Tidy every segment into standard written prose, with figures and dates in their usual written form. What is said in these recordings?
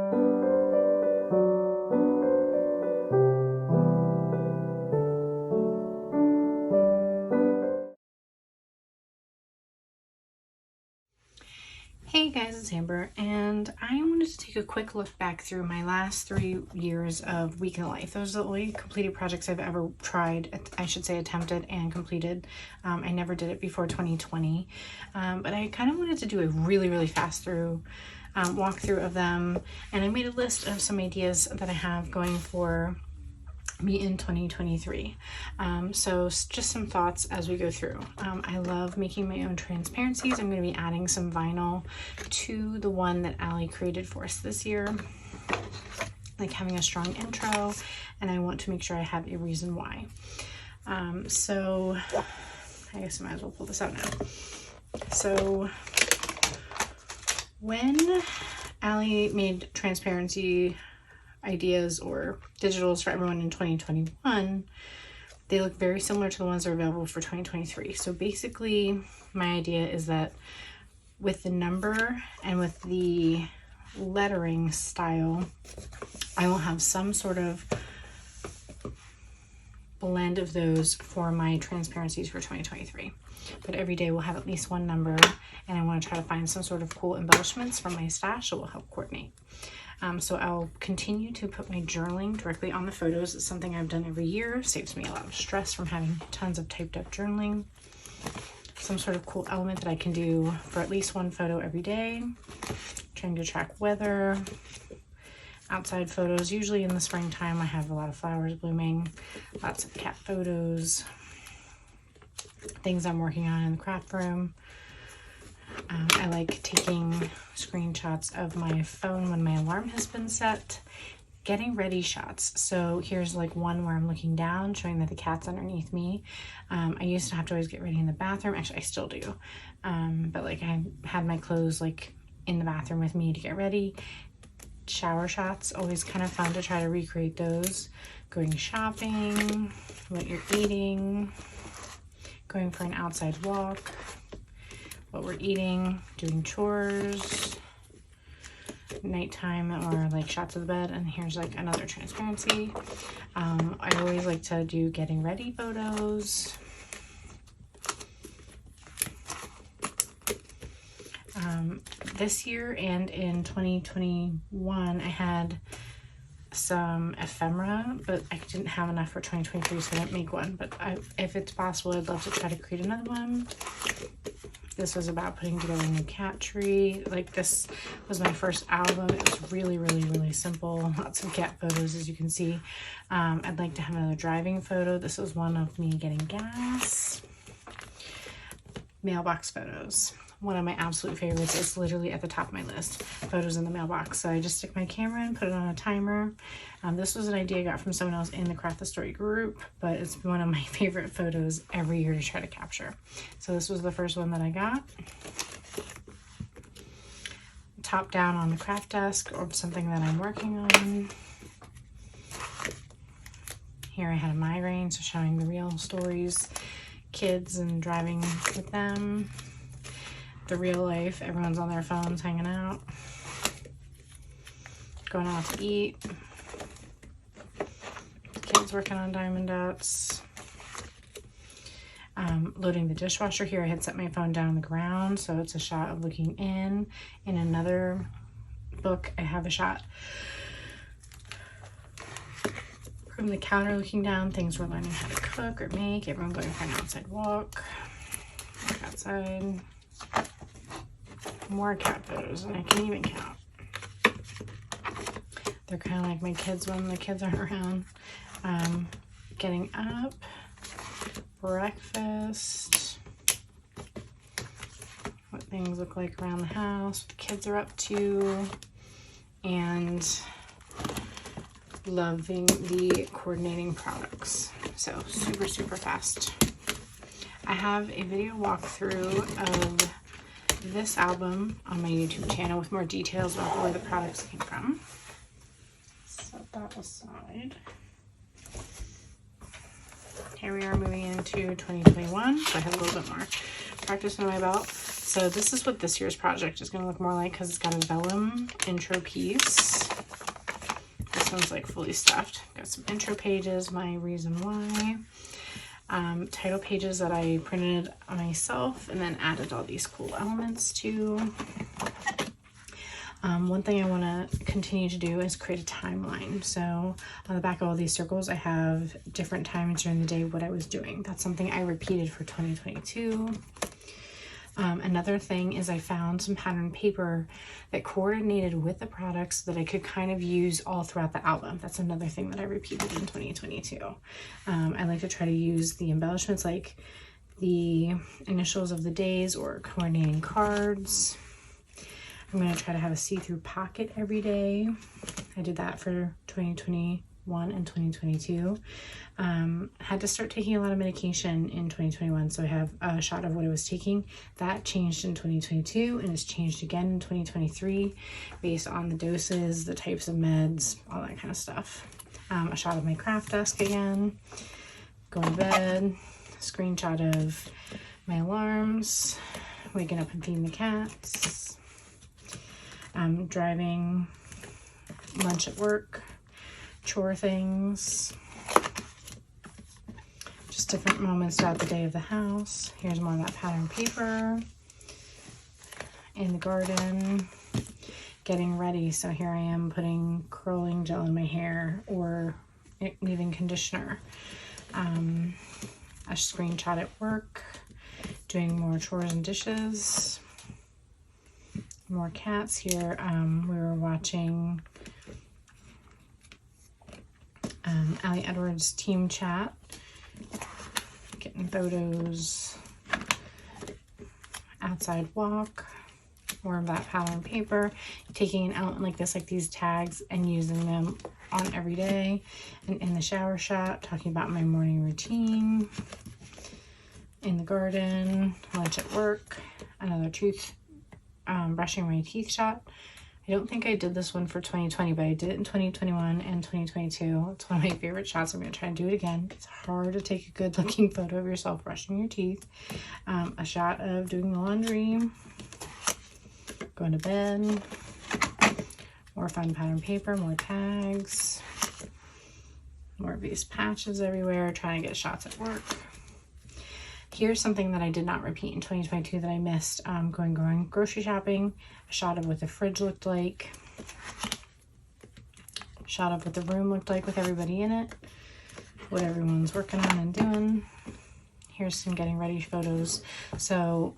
Hey guys, it's Amber, and I wanted to take a quick look back through my last 3 years of Week in the Life. Those are the only completed projects I've ever tried, I should say attempted and completed. I never did it before 2020, but I kind of wanted to do a really fast through walkthrough of them, and I made a list of some ideas that I have going for me in 2023. So just some thoughts as we go through. I love making my own transparencies. I'm going to be adding some vinyl to the one that Allie created for us this year, like having a strong intro, and I want to make sure I have a reason why. So I guess I might as well pull this out now. So when Allie made transparency ideas or digitals for everyone in 2021, they look very similar to the ones that are available for 2023. So basically my idea is that with the number and with the lettering style, I will have some sort of blend of those for my transparencies for 2023. But every day we'll have at least one number, and I want to try to find some sort of cool embellishments from my stash that will help coordinate. So I'll continue to put my journaling directly on the photos. It's something I've done every year. Saves me a lot of stress from having tons of typed up journaling. Some sort of cool element that I can do for at least one photo every day. Trying to track weather. Outside photos. Usually in the springtime I have a lot of flowers blooming. Lots of cat photos. Things I'm working on in the craft room. I like taking screenshots of my phone when my alarm has been set. Getting ready shots. So here's like one where I'm looking down, showing that the cat's underneath me. I used to have to always get ready in the bathroom. Actually, I still do. But like I had my clothes like in the bathroom with me to get ready. Shower shots, always kind of fun to try to recreate those. Going shopping, what you're eating, going for an outside walk, what we're eating, doing chores, nighttime, or like shots of the bed. And here's like another transparency. I always like to do getting ready photos. This year and in 2021 I had some ephemera, but I didn't have enough for 2023, so I didn't make one. But if it's possible, I'd love to try to create another one. This was about putting together a new cat tree. Like, this was my first album. It was really simple. Lots of cat photos, as you can see. I'd like to have another driving photo. This was one of me getting gas. Mailbox photos. One of my absolute favorites is literally at the top of my list. Photos in the mailbox. So I just stick my camera in, put it on a timer. This was an idea I got from someone else in the Craft the Story group, but it's one of my favorite photos every year to try to capture. So this was the first one that I got. Top down on the craft desk or something that I'm working on. Here I had a migraine, so showing the real stories, kids and driving with them. The real life, everyone's on their phones hanging out, going out to eat, kids working on diamond dots, loading the dishwasher. Here I had set my phone down on the ground, so it's a shot of looking in. In another book I have a shot from the counter looking down, things we're learning how to cook or make, everyone going for an outside walk outside. More cat photos, and I can even count. They're kind of like my kids when the kids aren't around. Getting up, breakfast, what things look like around the house, what the kids are up to, and loving the coordinating products. So super fast. I have a video walkthrough of this album on my YouTube channel with more details about where the products came from. Set that aside. Here we are moving into 2021, so I have a little bit more practice under my belt. So this is what this year's project is going to look more like, because it's got a vellum intro piece. this one's like fully stuffed. Got some intro pages, my reason why. Title pages that I printed myself and then added all these cool elements to. One thing I want to continue to do is create a timeline. So on the back of all these circles, I have different times during the day what I was doing. That's something I repeated for 2022. Another thing is I found some pattern paper that coordinated with the products that I could kind of use all throughout the album. That's another thing that I repeated in 2022. I like to try to use the embellishments like the initials of the days or coordinating cards. I'm going to try to have a see-through pocket every day. I did that for 2021 and 2022. Had to start taking a lot of medication in 2021, so I have a shot of what I was taking. That changed in 2022 and it's changed again in 2023 based on the doses, the types of meds, all that kind of stuff. A shot of my craft desk again, going to bed, screenshot of my alarms, waking up and feeding the cats, driving, lunch at work, chore things, just different moments throughout the day of the house. Here's more of that pattern paper. In the garden, getting ready. So here I am putting curling gel in my hair or leaving conditioner. A screenshot at work, doing more chores and dishes. More cats here. We were watching Allie Edwards' team chat, getting photos, outside walk, more of that pattern paper, taking it out like this, like these tags, and using them on every day. And in the shower shot, talking about my morning routine. In the garden, lunch at work, another brushing my teeth shot. I don't think I did this one for 2020, but I did it in 2021 and 2022. It's one of my favorite shots. I'm going to try and do it again. It's hard to take a good looking photo of yourself brushing your teeth. A shot of doing the laundry, going to bed, more fun pattern paper, more tags, more of these patches everywhere, trying to get shots at work. Here's something that I did not repeat in 2022 that I missed, going grocery shopping, a shot of what the fridge looked like, a shot of what the room looked like with everybody in it, what everyone's working on and doing. Here's some getting ready photos. So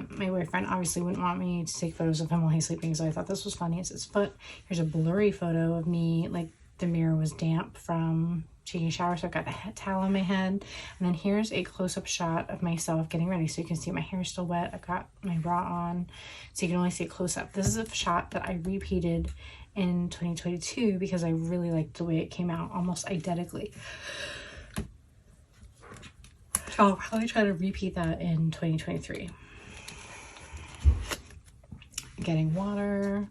my boyfriend obviously wouldn't want me to take photos of him while he's sleeping, so I thought this was funny. It's his foot. Here's a blurry photo of me, like the mirror was damp from taking a shower, so I've got the towel on my head. And then here's a close-up shot of myself getting ready, so you can see my hair is still wet. I've got my bra on, so you can only see it close up. This is a shot that I repeated in 2022 because I really liked the way it came out, almost identically. So I'll probably try to repeat that in 2023. Getting water,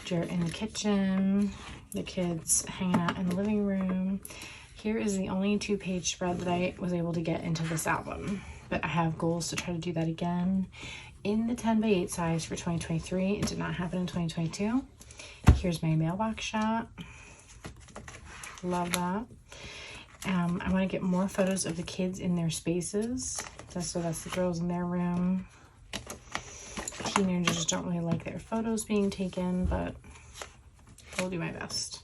Jarrett in the kitchen, the kids hanging out in the living room. Here is the only 2-page spread that I was able to get into this album, but I have goals to try to do that again in the 10x8 size for 2023. It did not happen in 2022. Here's my mailbox shot. Love that. I want to get more photos of the kids in their spaces. So that's the girls in their room. Teenagers don't really like their photos being taken, but I'll do my best.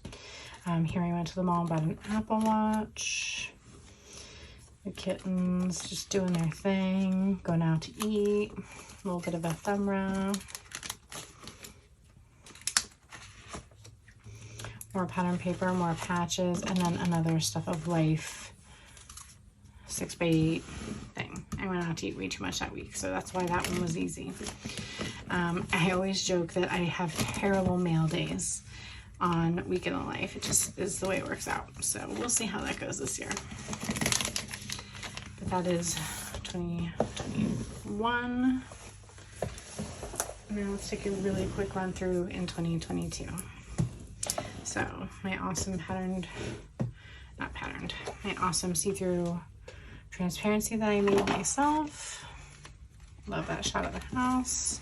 Here I went to the mall and bought an Apple Watch. The kittens just doing their thing, going out to eat, a little bit of ephemera. More pattern paper, more patches, and then another Stuff of Life 6x8 thing. I went out to eat way too much that week, so that's why that one was easy. I always joke that I have terrible mail days on Week in the Life. It just is the way it works out. So we'll see how that goes this year. But that is 2021. Now let's take a really quick run through in 2022. So my awesome my awesome see-through transparency that I made myself. Love that shot of the house.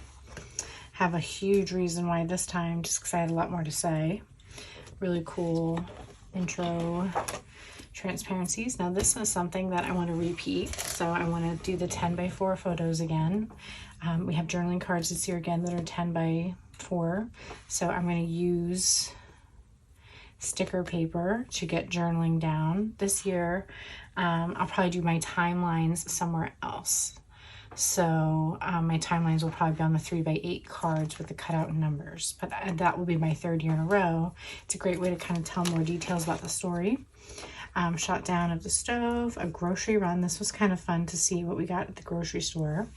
Have a huge reason why this time, just because I had a lot more to say. really cool intro transparencies. Now this is something that I want to repeat, so I want to do the 10x4 photos again. We have journaling cards this year again that are 10x4, so I'm going to use sticker paper to get journaling down. This year I'll probably do my timelines somewhere else. So my timelines will probably be on the 3x8 cards with the cutout numbers, but that will be my 3rd year in a row. It's a great way to kind of tell more details about the story. Shot down of the stove, a grocery run. This was kind of fun to see what we got at the grocery store.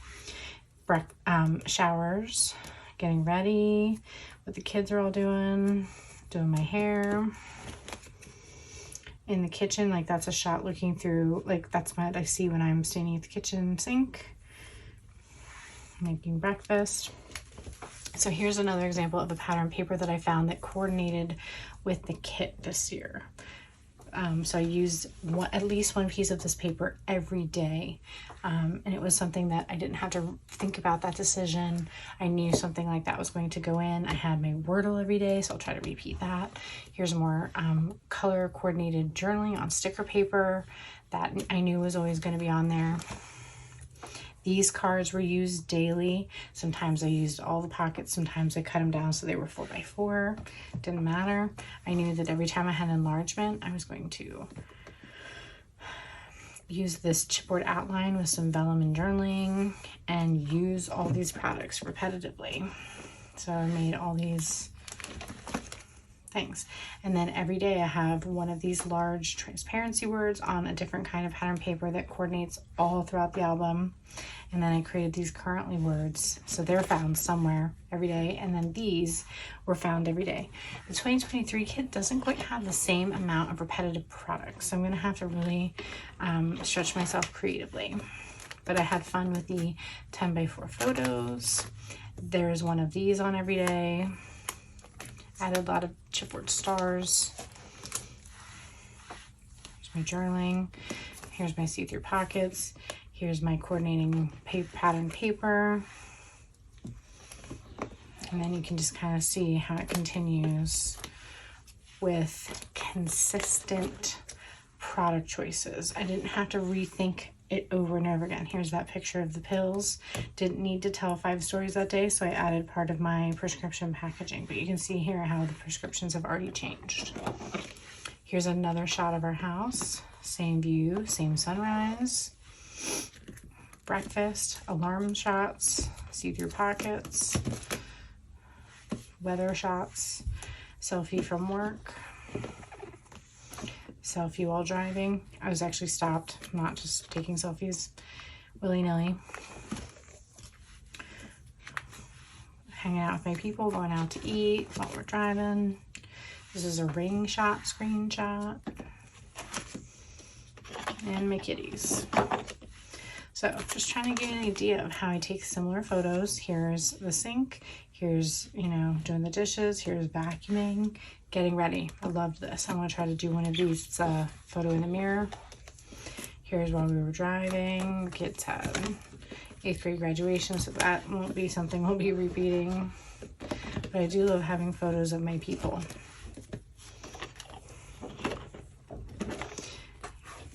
Showers, getting ready, what the kids are all doing my hair. In the kitchen, like that's a shot looking through, like that's what I see when I'm standing at the kitchen sink, making breakfast. So here's another example of a pattern paper that I found that coordinated with the kit this year. So I used at least one piece of this paper every day. And it was something that I didn't have to think about that decision. I knew something like that was going to go in. I had my Wordle every day, so I'll try to repeat that. Here's more color coordinated journaling on sticker paper that I knew was always going to be on there. These cards were used daily. Sometimes I used all the pockets, sometimes I cut them down so they were 4x4. Didn't matter. I knew that every time I had enlargement, I was going to use this chipboard outline with some vellum and journaling and use all these products repetitively. So I made all these things. And then every day I have one of these large transparency words on a different kind of pattern paper that coordinates all throughout the album. And then I created these currently words, so they're found somewhere every day, and then these were found every day. The 2023 kit doesn't quite have the same amount of repetitive products, so I'm going to have to really stretch myself creatively. But I had fun with the 10x4 photos. There's one of these on every day. Added a lot of chipboard stars. Here's my journaling. Here's my see-through pockets. Here's my coordinating pattern paper. And then you can just kind of see how it continues with consistent product choices. I didn't have to rethink it over and over again. Here's that picture of the pills. Didn't need to tell 5 stories that day, so I added part of my prescription packaging. But you can see here how the prescriptions have already changed. Here's another shot of our house. Same view, same sunrise. Breakfast, alarm shots, see-through pockets, weather shots, selfie from work, selfie while driving. I was actually stopped, not just taking selfies willy-nilly. Hanging out with my people, going out to eat while we're driving. This is a ring shot, screenshot. And my kitties. So just trying to get an idea of how I take similar photos. Here's the sink. Here's, you know, doing the dishes. Here's vacuuming, getting ready. I loved this. I want to try to do one of these. It's a photo in the mirror. Here's while we were driving. Kids had 8th grade graduation, so that won't be something we'll be repeating. But I do love having photos of my people.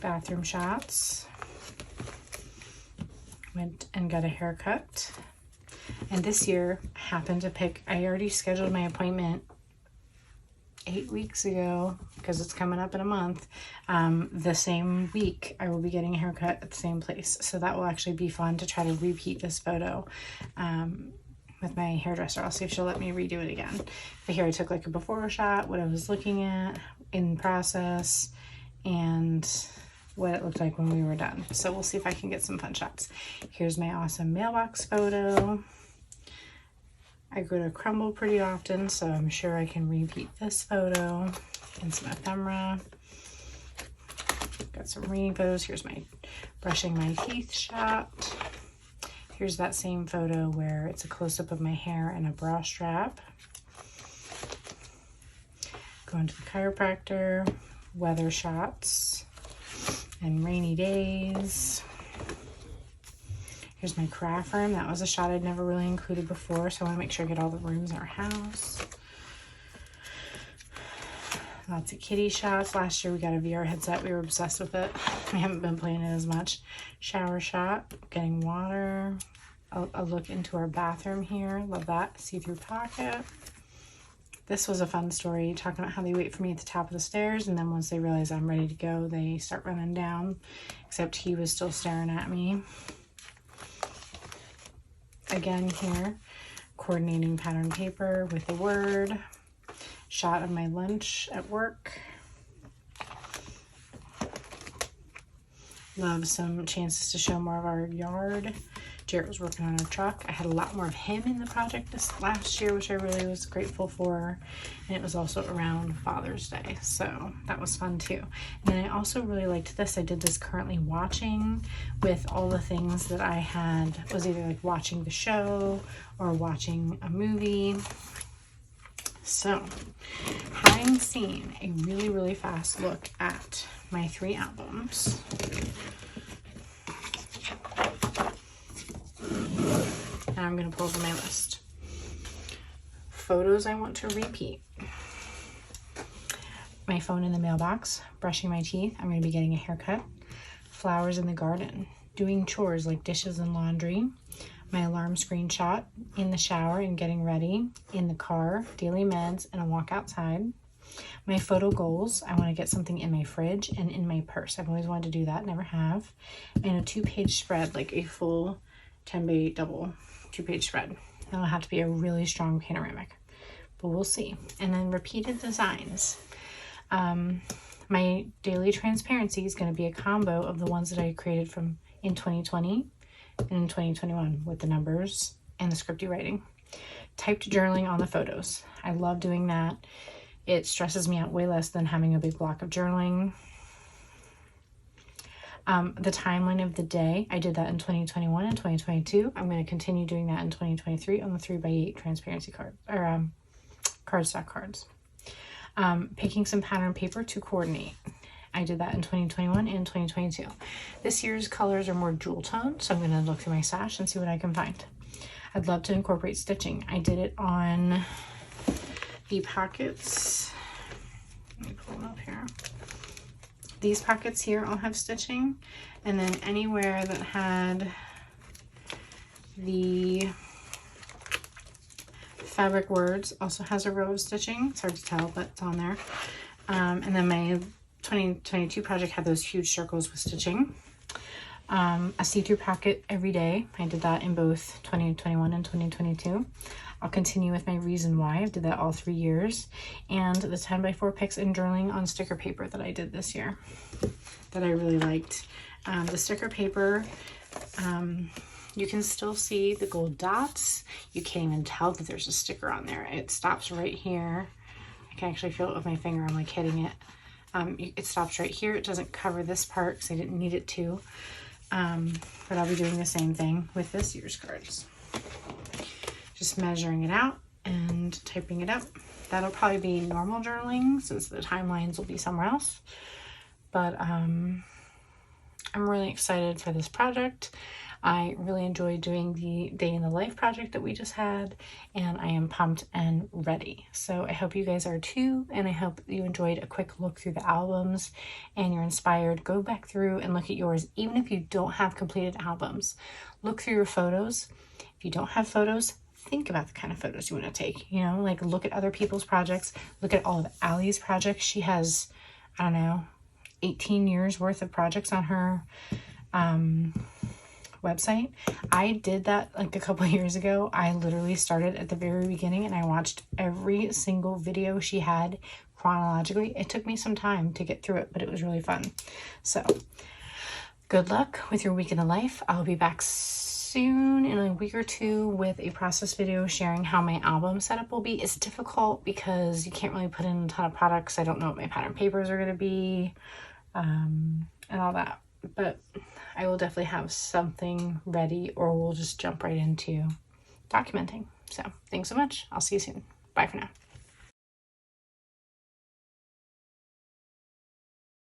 Bathroom shots. Went and got a haircut. And this year I happened to pick, I already scheduled my appointment 8 weeks ago because it's coming up in a month. The same week I will be getting a haircut at the same place. So that will actually be fun to try to repeat this photo with my hairdresser. I'll see if she'll let me redo it again. But here I took like a before shot, what I was looking at in process, and what it looked like when we were done. So we'll see if I can get some fun shots. Here's my awesome mailbox photo. I go to Crumble pretty often, so I'm sure I can repeat this photo and some ephemera. Got some reading photos. Here's my brushing my teeth shot. Here's that same photo where it's a close-up of my hair and a bra strap. Going to the chiropractor, weather shots, and rainy days. Here's my craft room. That was a shot I'd never really included before, so I want to make sure I get all the rooms in our house. Lots of kitty shots. Last year we got a VR headset. We were obsessed with it. We haven't been playing it as much. Shower shot, getting water. A look into our bathroom here. Love that. See-through pocket. This was a fun story, talking about how they wait for me at the top of the stairs, and then once they realize I'm ready to go, they start running down, except he was still staring at me. Again here, coordinating pattern paper with a word. Shot of my lunch at work. Love some chances to show more of our yard. Jarrett was working on a truck. I had a lot more of him in the project this last year, which I really was grateful for. And it was also around Father's Day, so that was fun too. And then I also really liked this. I did this currently watching with all the things that I had, was either like watching the show or watching a movie. So, having seen a really, really fast look at my 3 albums, now I'm going to pull over my list. Photos I want to repeat. My phone in the mailbox, brushing my teeth, I'm going to be getting a haircut, flowers in the garden, doing chores like dishes and laundry, my alarm screenshot, in the shower and getting ready, in the car, daily meds, and a walk outside. My photo goals, I want to get something in my fridge and in my purse. I've always wanted to do that, never have. And a 2-page spread, like a full 10 by 8 double 2-page spread. That'll have to be a really strong panoramic, but we'll see. And then repeated designs. My daily transparency is going to be a combo of the ones that I created from in 2020 and in 2021 with the numbers and the scripty writing. Typed journaling on the photos. I love doing that. It stresses me out way less than having a big block of journaling. The timeline of the day, I did that in 2021 and 2022. I'm going to continue doing that in 2023 on the 3x8 transparency card, or cardstock cards. Picking some pattern paper to coordinate. I did that in 2021 and 2022. This year's colors are more jewel toned, so I'm going to look through my stash and see what I can find. I'd love to incorporate stitching. I did it on the pockets. Let me pull them up here. These pockets here all have stitching, and then anywhere that had the fabric words also has a row of stitching. It's hard to tell, but it's on there. And then my 2022 project had those huge circles with stitching. A see-through pocket every day. I did that in both 2021 and 2022. I'll continue with my reason why. I did that all 3 years. And the 10x4 picks and journaling on sticker paper that I did this year that I really liked. The sticker paper, you can still see the gold dots. You can't even tell that there's a sticker on there. It stops right here. I can actually feel it with my finger. I'm like hitting it. It stops right here. It doesn't cover this part because I didn't need it to. But I'll be doing the same thing with this year's cards. Just measuring it out and typing it up. That'll probably be normal journaling since the timelines will be somewhere else. But I'm really excited for this project. I really enjoyed doing the day in the life project that we just had, and I am pumped and ready. So I hope you guys are too, and I hope you enjoyed a quick look through the albums and you're inspired. Go back through and look at yours, even if you don't have completed albums. Look through your photos. If you don't have photos, think about the kind of photos you want to take. You know, like look at other people's projects. Look at all of Allie's projects. She has, I don't know, 18 years worth of projects on her website. I did that like a couple years ago. I literally started at the very beginning and I watched every single video she had chronologically. It took me some time to get through it, but it was really fun. So good luck with your week in the life. I'll be back soon in a week or two with a process video sharing how my album setup will be. It's difficult because you can't really put in a ton of products. I don't know what my pattern papers are going to be and all that, but I will definitely have something ready, or we'll just jump right into documenting. So thanks so much. I'll see you soon. Bye for now.